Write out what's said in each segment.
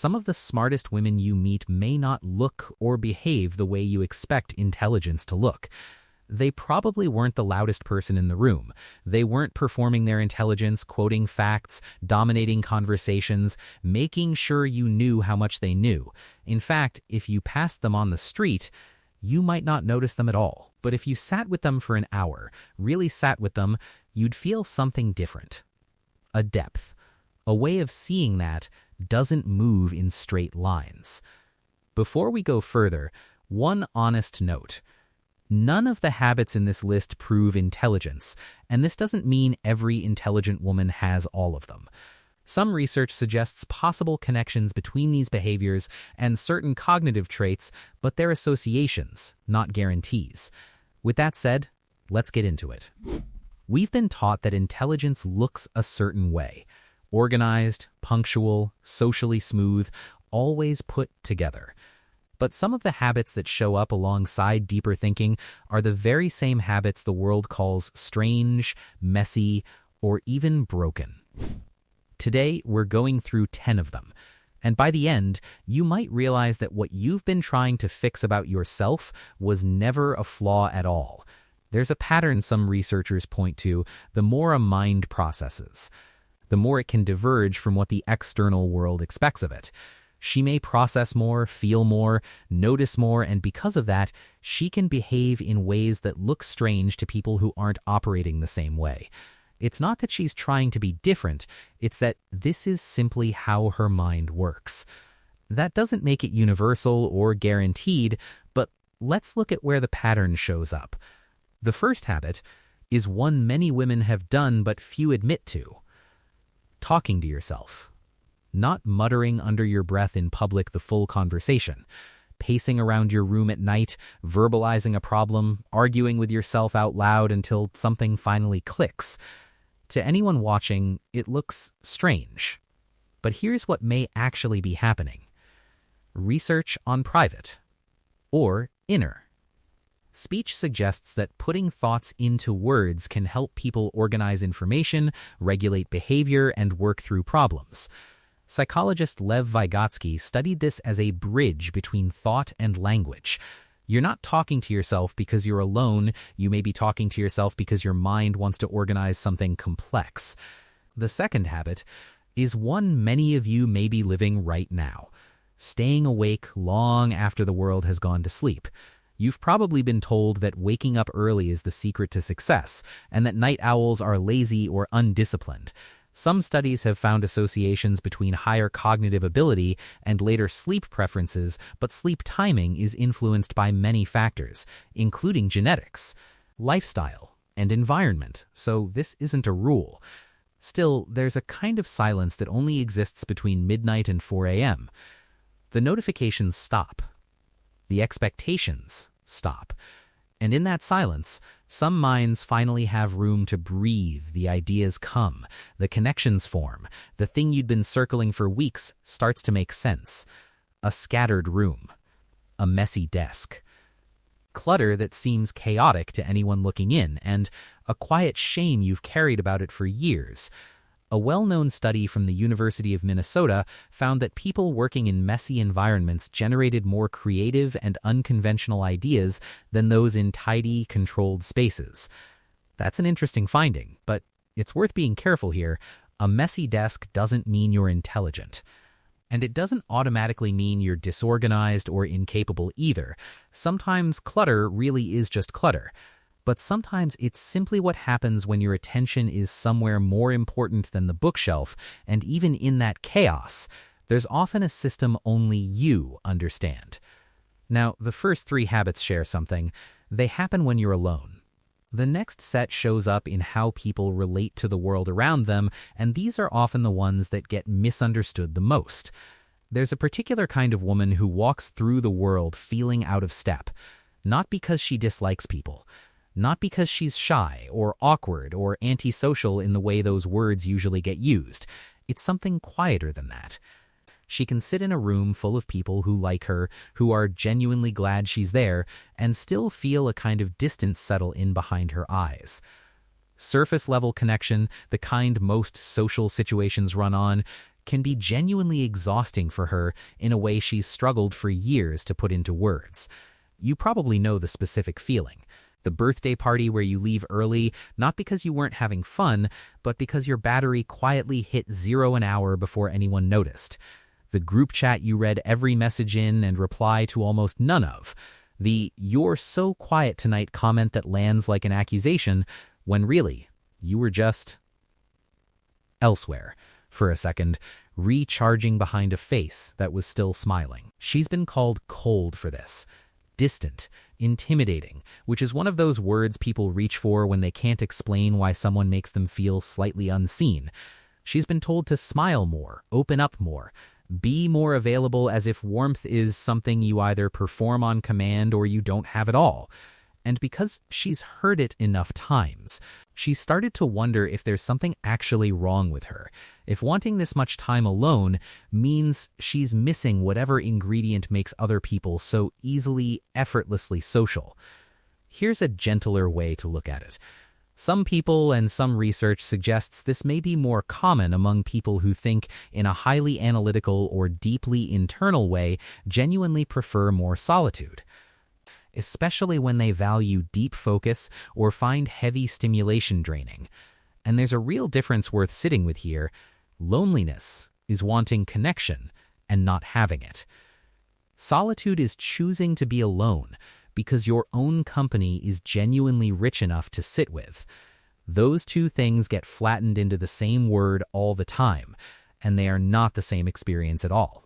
Some of the smartest women you meet may not look or behave the way you expect intelligence to look. They probably weren't the loudest person in the room. They weren't performing their intelligence, quoting facts, dominating conversations, making sure you knew how much they knew. In fact, if you passed them on the street, you might not notice them at all. But if you sat with them for an hour, really sat with them, you'd feel something different. A depth. A way of seeing that doesn't move in straight lines. Before we go further, one honest note. None of the habits in this list prove intelligence, and this doesn't mean every intelligent woman has all of them. Some research suggests possible connections between these behaviors and certain cognitive traits, but they're associations, not guarantees. With that said, let's get into it. We've been taught that intelligence looks a certain way. Organized, punctual, socially smooth, always put together. But some of the habits that show up alongside deeper thinking are the very same habits the world calls strange, messy, or even broken. Today, we're going through 10 of them. And by the end, you might realize that what you've been trying to fix about yourself was never a flaw at all. There's a pattern some researchers point to: the more a mind processes, the more it can diverge from what the external world expects of it. She may process more, feel more, notice more, and because of that, she can behave in ways that look strange to people who aren't operating the same way. It's not that she's trying to be different, it's that this is simply how her mind works. That doesn't make it universal or guaranteed, but let's look at where the pattern shows up. The first habit is one many women have done but few admit to. Talking to yourself. Not muttering under your breath in public the full conversation. Pacing around your room at night, verbalizing a problem, arguing with yourself out loud until something finally clicks. To anyone watching, it looks strange. But here's what may actually be happening. Research on private or inner. Speech suggests that putting thoughts into words can help people organize information, regulate behavior, and work through problems. Psychologist Lev Vygotsky studied this as a bridge between thought and language. You're not talking to yourself because you're alone, you may be talking to yourself because your mind wants to organize something complex. The second habit is one many of you may be living right now. Staying awake long after the world has gone to sleep. You've probably been told that waking up early is the secret to success, and that night owls are lazy or undisciplined. Some studies have found associations between higher cognitive ability and later sleep preferences, but sleep timing is influenced by many factors, including genetics, lifestyle, and environment, so this isn't a rule. Still, there's a kind of silence that only exists between midnight and 4 a.m. The notifications stop. The expectations stop. And in that silence, some minds finally have room to breathe, the ideas come, the connections form, the thing you'd been circling for weeks starts to make sense. A scattered room. A messy desk. Clutter that seems chaotic to anyone looking in, and a quiet shame you've carried about it for years. A well-known study from the University of Minnesota found that people working in messy environments generated more creative and unconventional ideas than those in tidy, controlled spaces. That's an interesting finding, but it's worth being careful here. A messy desk doesn't mean you're intelligent. And it doesn't automatically mean you're disorganized or incapable either. Sometimes clutter really is just clutter. But sometimes it's simply what happens when your attention is somewhere more important than the bookshelf, and even in that chaos, there's often a system only you understand. Now, the first 3 habits share something. They happen when you're alone. The next set shows up in how people relate to the world around them, and these are often the ones that get misunderstood the most. There's a particular kind of woman who walks through the world feeling out of step, not because she dislikes people, not because she's shy or awkward or antisocial in the way those words usually get used. It's something quieter than that. She can sit in a room full of people who like her, who are genuinely glad she's there, and still feel a kind of distance settle in behind her eyes. Surface-level connection, the kind most social situations run on, can be genuinely exhausting for her in a way she's struggled for years to put into words. You probably know the specific feeling. The birthday party where you leave early, not because you weren't having fun, but because your battery quietly hit 0 an hour before anyone noticed. The group chat you read every message in and reply to almost none of. The "you're so quiet tonight" comment that lands like an accusation, when really, you were just elsewhere for a second, recharging behind a face that was still smiling. She's been called cold for this. Distant, intimidating, which is one of those words people reach for when they can't explain why someone makes them feel slightly unseen. She's been told to smile more, open up more, be more available, as if warmth is something you either perform on command or you don't have at all. And because she's heard it enough times, she started to wonder if there's something actually wrong with her, if wanting this much time alone means she's missing whatever ingredient makes other people so easily, effortlessly social. Here's a gentler way to look at it. Some people and some research suggests this may be more common among people who think in a highly analytical or deeply internal way, genuinely prefer more solitude, especially when they value deep focus or find heavy stimulation draining. And there's a real difference worth sitting with here. Loneliness is wanting connection and not having it. Solitude is choosing to be alone because your own company is genuinely rich enough to sit with. Those two things get flattened into the same word all the time, and they are not the same experience at all.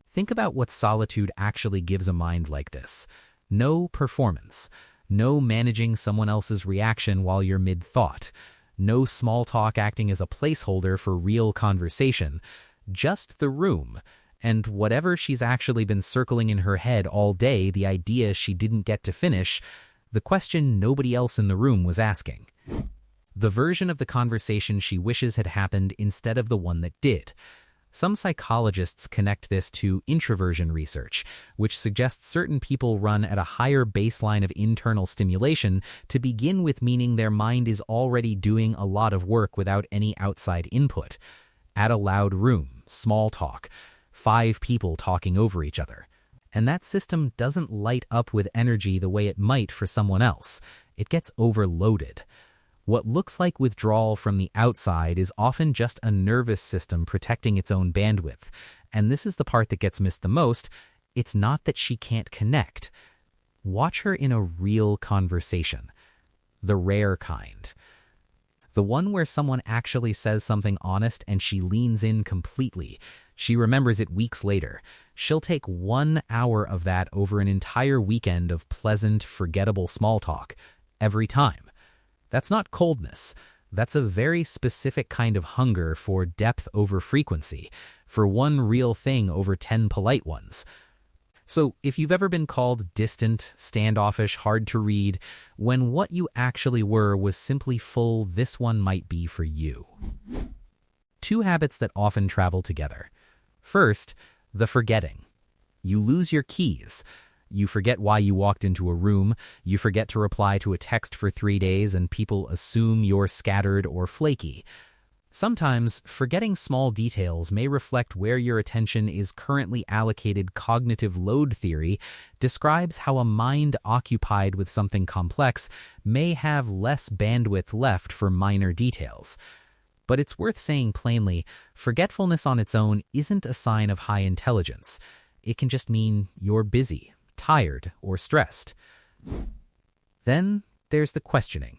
Think about what solitude actually gives a mind like this. No performance, no managing someone else's reaction while you're mid-thought, no small talk acting as a placeholder for real conversation, just the room, and whatever she's actually been circling in her head all day, the idea she didn't get to finish, the question nobody else in the room was asking. The version of the conversation she wishes had happened instead of the one that did. Some psychologists connect this to introversion research, which suggests certain people run at a higher baseline of internal stimulation to begin with, meaning their mind is already doing a lot of work without any outside input. At a loud room, small talk, 5 people talking over each other. And that system doesn't light up with energy the way it might for someone else. It gets overloaded. What looks like withdrawal from the outside is often just a nervous system protecting its own bandwidth. And this is the part that gets missed the most. It's not that she can't connect. Watch her in a real conversation. The rare kind. The one where someone actually says something honest and she leans in completely. She remembers it weeks later. She'll take 1 hour of that over an entire weekend of pleasant, forgettable small talk. Every time. That's not coldness. That's a very specific kind of hunger for depth over frequency, for one real thing over 10 polite ones. So if you've ever been called distant, standoffish, hard to read, when what you actually were was simply full, this one might be for you. 2 habits that often travel together. First, the forgetting. You lose your keys. You forget why you walked into a room, you forget to reply to a text for 3 days, and people assume you're scattered or flaky. Sometimes, forgetting small details may reflect where your attention is currently allocated. Cognitive load theory describes how a mind occupied with something complex may have less bandwidth left for minor details. But it's worth saying plainly, forgetfulness on its own isn't a sign of high intelligence. It can just mean you're busy, tired, or stressed. Then there's the questioning.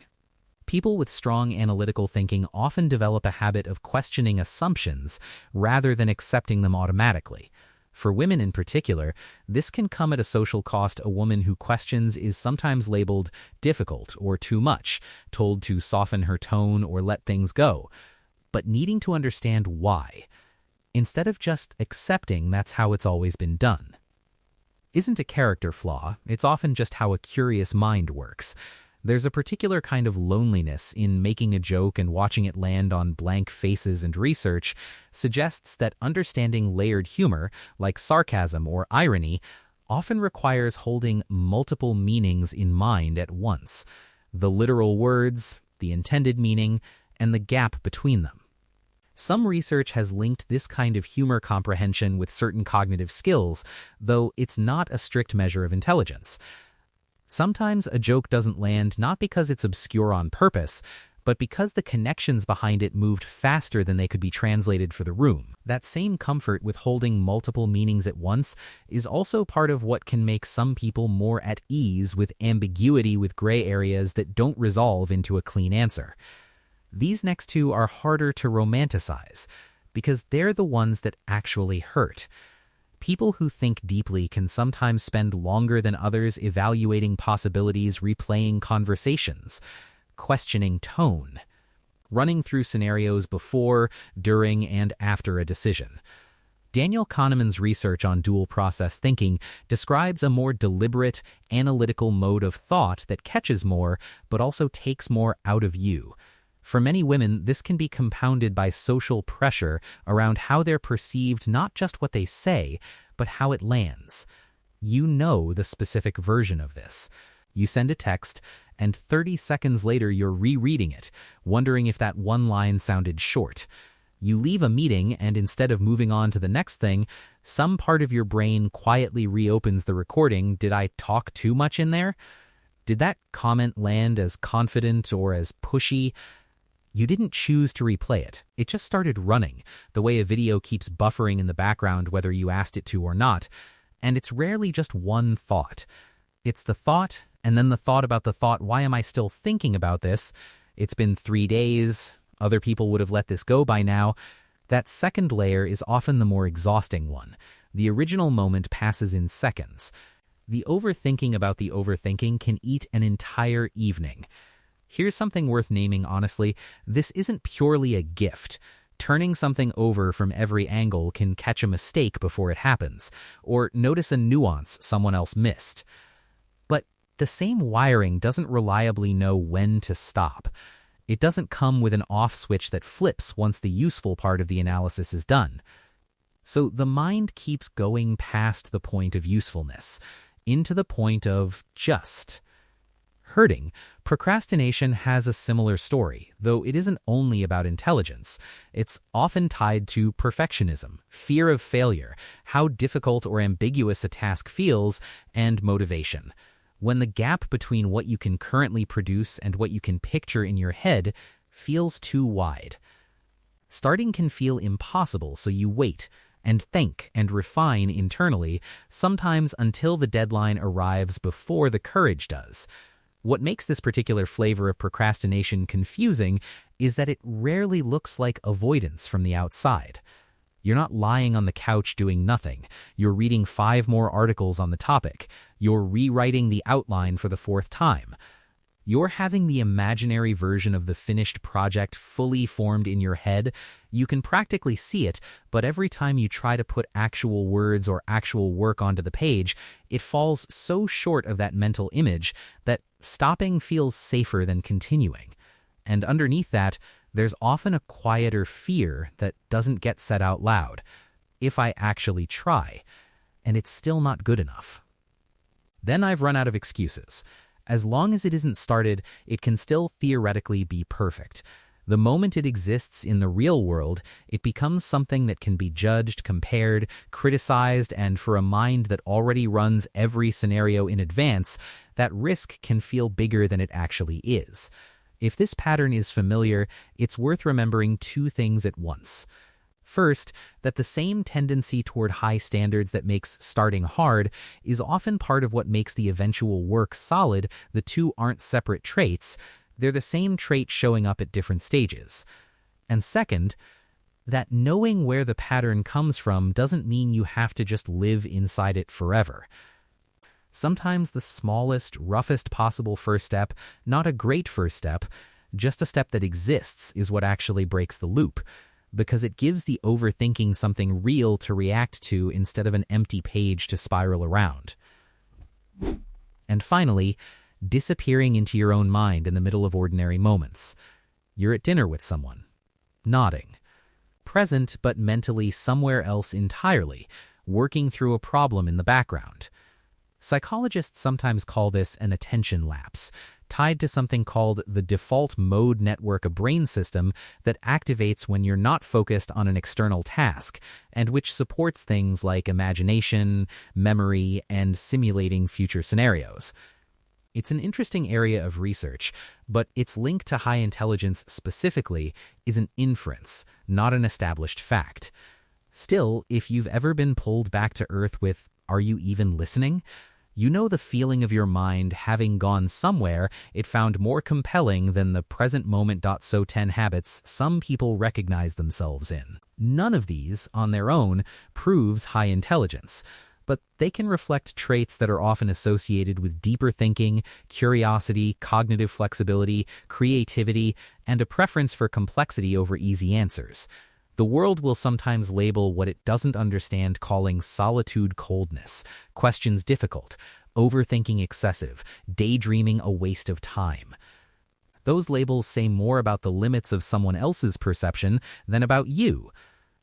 People with strong analytical thinking often develop a habit of questioning assumptions rather than accepting them automatically. For women in particular, this can come at a social cost. A woman who questions is sometimes labeled difficult or too much, told to soften her tone or let things go, but needing to understand why, instead of just accepting that's how it's always been done. Isn't a character flaw, it's often just how a curious mind works. There's a particular kind of loneliness in making a joke and watching it land on blank faces, and research suggests that understanding layered humor, like sarcasm or irony, often requires holding multiple meanings in mind at once. The literal words, the intended meaning, and the gap between them. Some research has linked this kind of humor comprehension with certain cognitive skills, though it's not a strict measure of intelligence. Sometimes a joke doesn't land not because it's obscure on purpose, but because the connections behind it moved faster than they could be translated for the room. That same comfort with holding multiple meanings at once is also part of what can make some people more at ease with ambiguity, with gray areas that don't resolve into a clean answer. These next two are harder to romanticize because they're the ones that actually hurt. People who think deeply can sometimes spend longer than others evaluating possibilities, replaying conversations, questioning tone, running through scenarios before, during, and after a decision. Daniel Kahneman's research on dual process thinking describes a more deliberate, analytical mode of thought that catches more, but also takes more out of you. For many women, this can be compounded by social pressure around how they're perceived, not just what they say, but how it lands. You know the specific version of this. You send a text, and 30 seconds later you're rereading it, wondering if that one line sounded short. You leave a meeting, and instead of moving on to the next thing, some part of your brain quietly reopens the recording. Did I talk too much in there? Did that comment land as confident or as pushy? You didn't choose to replay it. It just started running, the way a video keeps buffering in the background whether you asked it to or not. And it's rarely just one thought. It's the thought, and then the thought about the thought, why am I still thinking about this? It's been 3 days. Other people would have let this go by now. That second layer is often the more exhausting one. The original moment passes in seconds. The overthinking about the overthinking can eat an entire evening. Here's something worth naming honestly. This isn't purely a gift. Turning something over from every angle can catch a mistake before it happens, or notice a nuance someone else missed. But the same wiring doesn't reliably know when to stop. It doesn't come with an off switch that flips once the useful part of the analysis is done. So the mind keeps going past the point of usefulness, into the point of just. Hurting, procrastination has a similar story, though it isn't only about intelligence. It's often tied to perfectionism, fear of failure, how difficult or ambiguous a task feels, and motivation. When the gap between what you can currently produce and what you can picture in your head feels too wide. Starting can feel impossible, so you wait and think and refine internally, sometimes until the deadline arrives before the courage does. What makes this particular flavor of procrastination confusing is that it rarely looks like avoidance from the outside. You're not lying on the couch doing nothing. You're reading 5 more articles on the topic. You're rewriting the outline for the 4th time. You're having the imaginary version of the finished project fully formed in your head. You can practically see it, but every time you try to put actual words or actual work onto the page, it falls so short of that mental image that stopping feels safer than continuing. And underneath that, there's often a quieter fear that doesn't get said out loud. If I actually try, and it's still not good enough. Then I've run out of excuses. As long as it isn't started, it can still theoretically be perfect. The moment it exists in the real world, it becomes something that can be judged, compared, criticized, and for a mind that already runs every scenario in advance, that risk can feel bigger than it actually is. If this pattern is familiar, it's worth remembering 2 things at once. First, that the same tendency toward high standards that makes starting hard is often part of what makes the eventual work solid. The two aren't separate traits, they're the same trait showing up at different stages. And second, that knowing where the pattern comes from doesn't mean you have to just live inside it forever. Sometimes the smallest, roughest possible first step, not a great first step, just a step that exists, is what actually breaks the loop, because it gives the overthinking something real to react to instead of an empty page to spiral around. And finally, disappearing into your own mind in the middle of ordinary moments. You're at dinner with someone, nodding, present but mentally somewhere else entirely, working through a problem in the background. Psychologists sometimes call this an attention lapse. tied to something called the default mode network, a brain system that activates when you're not focused on an external task, and which supports things like imagination, memory, and simulating future scenarios. It's an interesting area of research, but its link to high intelligence specifically is an inference, not an established fact. Still, if you've ever been pulled back to earth with, "Are you even listening?" you know the feeling of your mind having gone somewhere it found more compelling than the present moment. So 10 habits some people recognize themselves in. None of these, on their own, proves high intelligence, but they can reflect traits that are often associated with deeper thinking, curiosity, cognitive flexibility, creativity, and a preference for complexity over easy answers. The world will sometimes label what it doesn't understand calling solitude coldness, questions difficult, overthinking excessive, daydreaming a waste of time. Those labels say more about the limits of someone else's perception than about you.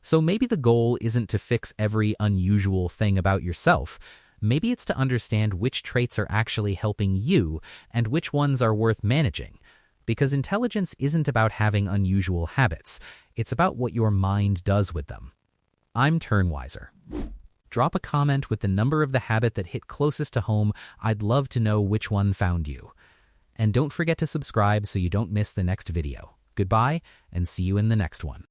So maybe the goal isn't to fix every unusual thing about yourself. Maybe it's to understand which traits are actually helping you and which ones are worth managing. Because intelligence isn't about having unusual habits. It's about what your mind does with them. I'm Turnwiser. Drop a comment with the number of the habit that hit closest to home. I'd love to know which one found you. And don't forget to subscribe so you don't miss the next video. Goodbye, and see you in the next one.